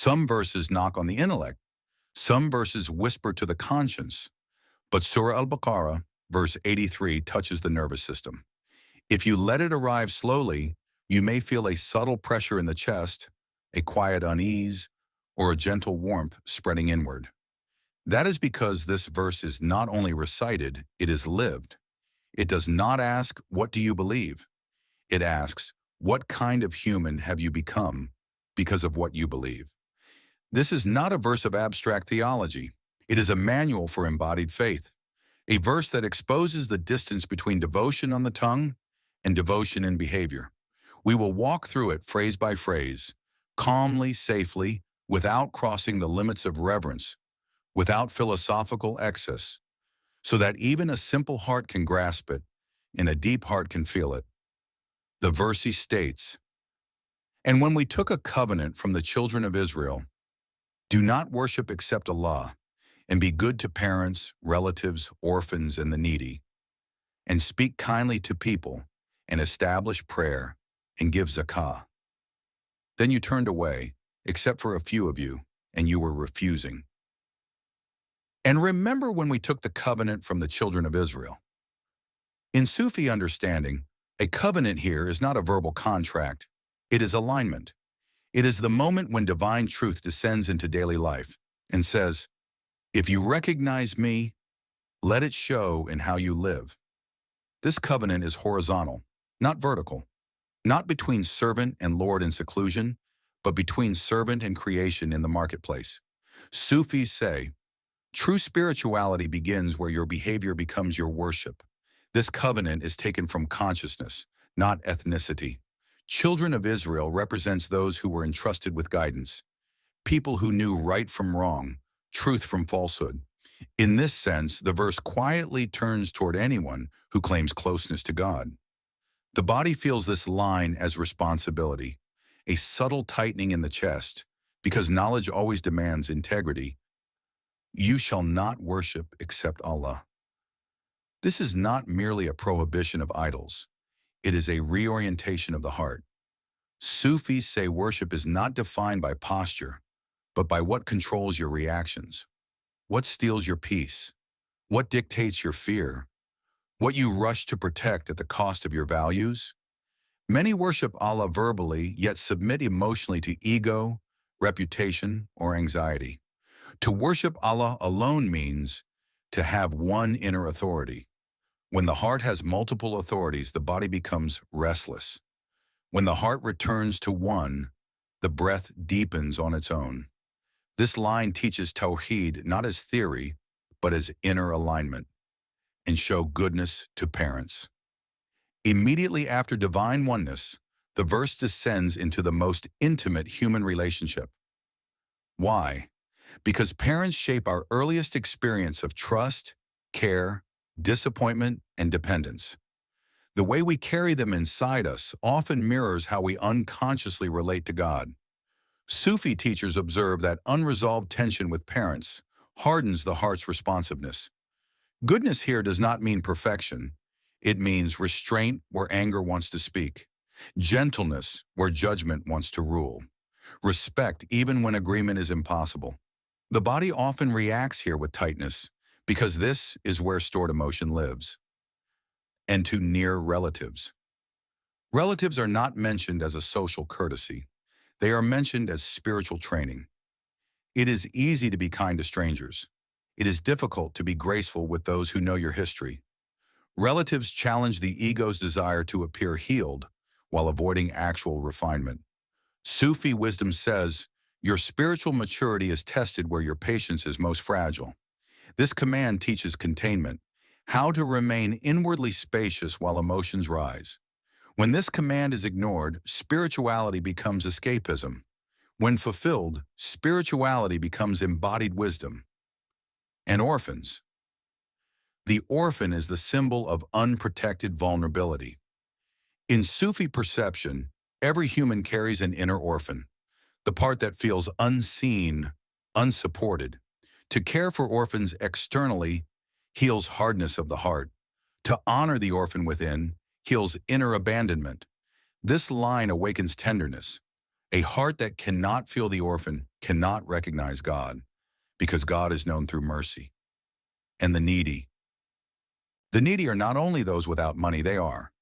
Some verses knock on the intellect. Some verses whisper to the conscience. But Surah Al-Baqarah, verse 83, touches the nervous system. If you let it arrive slowly, you may feel a subtle pressure in the chest, a quiet unease, or a gentle warmth spreading inward. That is because this verse is not only recited, it is lived. It does not ask, "What do you believe?" It asks, "What kind of human have you become because of what you believe?" This is not a verse of abstract theology. It is a manual for embodied faith, a verse that exposes the distance between devotion on the tongue and devotion in behavior. We will walk through it phrase by phrase, calmly, safely, without crossing the limits of reverence, without philosophical excess, so that even a simple heart can grasp it and a deep heart can feel it. The verse states, "And when we took a covenant from the children of Israel, do not worship except Allah, and be good to parents, relatives, orphans, and the needy, and speak kindly to people, and establish prayer, and give zakah. Then you turned away, except for a few of you, and you were refusing." And remember when we took the covenant from the children of Israel. In Sufi understanding, a covenant here is not a verbal contract. It is alignment. It is the moment when divine truth descends into daily life and says, "If you recognize me, let it show in how you live." This covenant is horizontal, not vertical, not between servant and Lord in seclusion, but between servant and creation in the marketplace. Sufis say, true spirituality begins where your behavior becomes your worship. This covenant is taken from consciousness, not ethnicity. Children of Israel represents those who were entrusted with guidance, people who knew right from wrong, truth from falsehood. In this sense, the verse quietly turns toward anyone who claims closeness to God. The body feels this line as responsibility, a subtle tightening in the chest, because knowledge always demands integrity. You shall not worship except Allah. This is not merely a prohibition of idols. It is a reorientation of the heart. Sufis say worship is not defined by posture, but by what controls your reactions. What steals your peace? What dictates your fear? What you rush to protect at the cost of your values? Many worship Allah verbally, yet submit emotionally to ego, reputation, or anxiety. To worship Allah alone means to have one inner authority. When the heart has multiple authorities, the body becomes restless. When the heart returns to one, the breath deepens on its own. This line teaches Tawheed not as theory, but as inner alignment, and show goodness to parents. Immediately after divine oneness, the verse descends into the most intimate human relationship. Why? Because parents shape our earliest experience of trust, care, disappointment, and dependence. The way we carry them inside us often mirrors how we unconsciously relate to God. Sufi teachers observe that unresolved tension with parents hardens the heart's responsiveness. Goodness here does not mean perfection. It means restraint where anger wants to speak, gentleness where judgment wants to rule, respect even when agreement is impossible. The body often reacts here with tightness because this is where stored emotion lives. And to near relatives. Relatives are not mentioned as a social courtesy. They are mentioned as spiritual training. It is easy to be kind to strangers. It is difficult to be graceful with those who know your history. Relatives challenge the ego's desire to appear healed while avoiding actual refinement. Sufi wisdom says, your spiritual maturity is tested where your patience is most fragile. This command teaches containment, how to remain inwardly spacious while emotions rise. When this command is ignored, spirituality becomes escapism. When fulfilled, spirituality becomes embodied wisdom. And orphans. The orphan is the symbol of unprotected vulnerability. In Sufi perception, every human carries an inner orphan, the part that feels unseen, unsupported. To care for orphans externally heals hardness of the heart. To honor the orphan within heals inner abandonment. This line awakens tenderness. A heart that cannot feel the orphan cannot recognize God, because God is known through mercy. And the needy. The needy are not only those without money, they are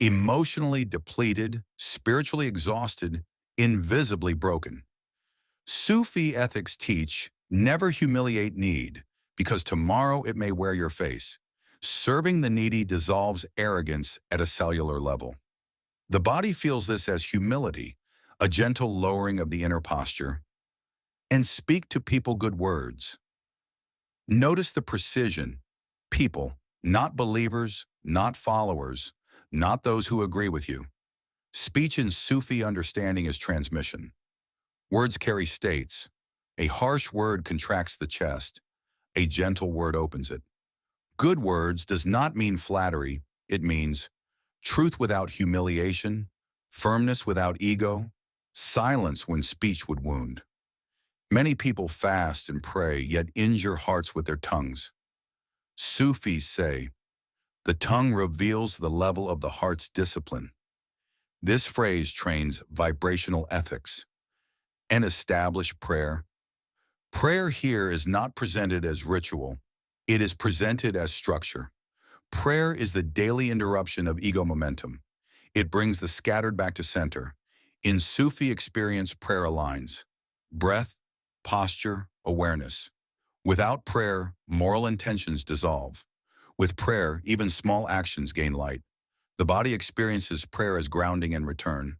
emotionally depleted, spiritually exhausted, invisibly broken. Sufi ethics teach, never humiliate need, because tomorrow it may wear your face. Serving the needy dissolves arrogance at a cellular level. The body feels this as humility, a gentle lowering of the inner posture. And speak to people good words. Notice the precision. People, not believers, not followers, not those who agree with you. Speech in Sufi understanding is transmission. Words carry states. A harsh word contracts the chest. A gentle word opens it. Good words does not mean flattery. It means truth without humiliation, firmness without ego, silence when speech would wound. Many people fast and pray, yet injure hearts with their tongues. Sufis say, the tongue reveals the level of the heart's discipline. This phrase trains vibrational ethics and established prayer. Prayer here is not presented as ritual. It is presented as structure. Prayer is the daily interruption of ego momentum. It brings the scattered back to center. In Sufi experience, prayer aligns breath, posture, awareness. Without prayer, moral intentions dissolve. With prayer, even small actions gain light. The body experiences prayer as grounding and return.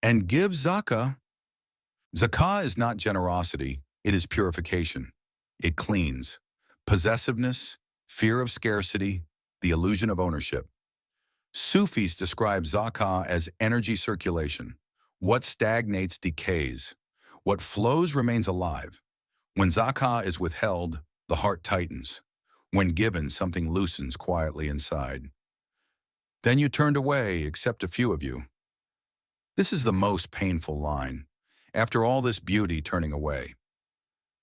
And give zakah. Zakah is not generosity, it is purification. It cleans. Possessiveness, fear of scarcity, the illusion of ownership. Sufis describe zakah as energy circulation. What stagnates decays. What flows remains alive. When zakah is withheld, the heart tightens. When given, something loosens quietly inside. Then you turned away, except a few of you. This is the most painful line. After all this beauty, turning away.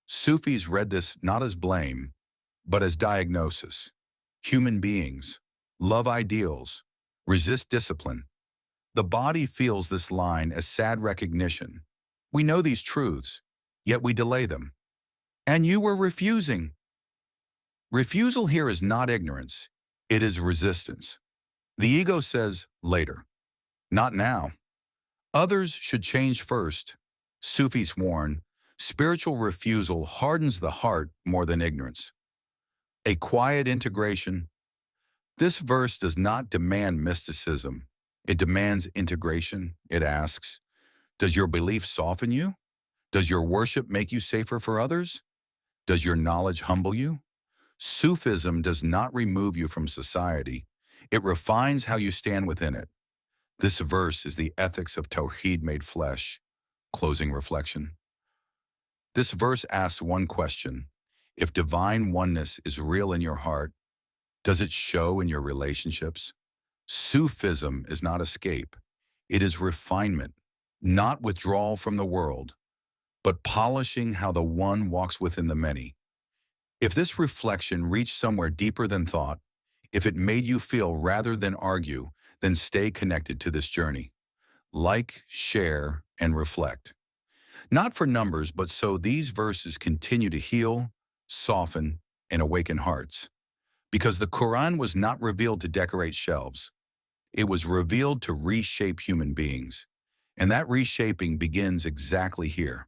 Sufis read this not as blame, but as diagnosis. Human beings, love ideals, resist discipline. The body feels this line as sad recognition. We know these truths, yet we delay them. And you were refusing. Refusal here is not ignorance, it is resistance. The ego says, later. Not now. Others should change first. Sufis warn, spiritual refusal hardens the heart more than ignorance. A quiet integration. This verse does not demand mysticism. It demands integration. It asks, does your belief soften you? Does your worship make you safer for others? Does your knowledge humble you? Sufism does not remove you from society. It refines how you stand within it. This verse is the ethics of Tawheed made flesh. Closing reflection. This verse asks one question. If divine oneness is real in your heart, does it show in your relationships? Sufism is not escape. It is refinement, not withdrawal from the world, but polishing how the one walks within the many. If this reflection reached somewhere deeper than thought, if it made you feel rather than argue, then stay connected to this journey. Like, share, and reflect. Not for numbers, but so these verses continue to heal, soften, and awaken hearts. Because the Qur'an was not revealed to decorate shelves. It was revealed to reshape human beings. And that reshaping begins exactly here.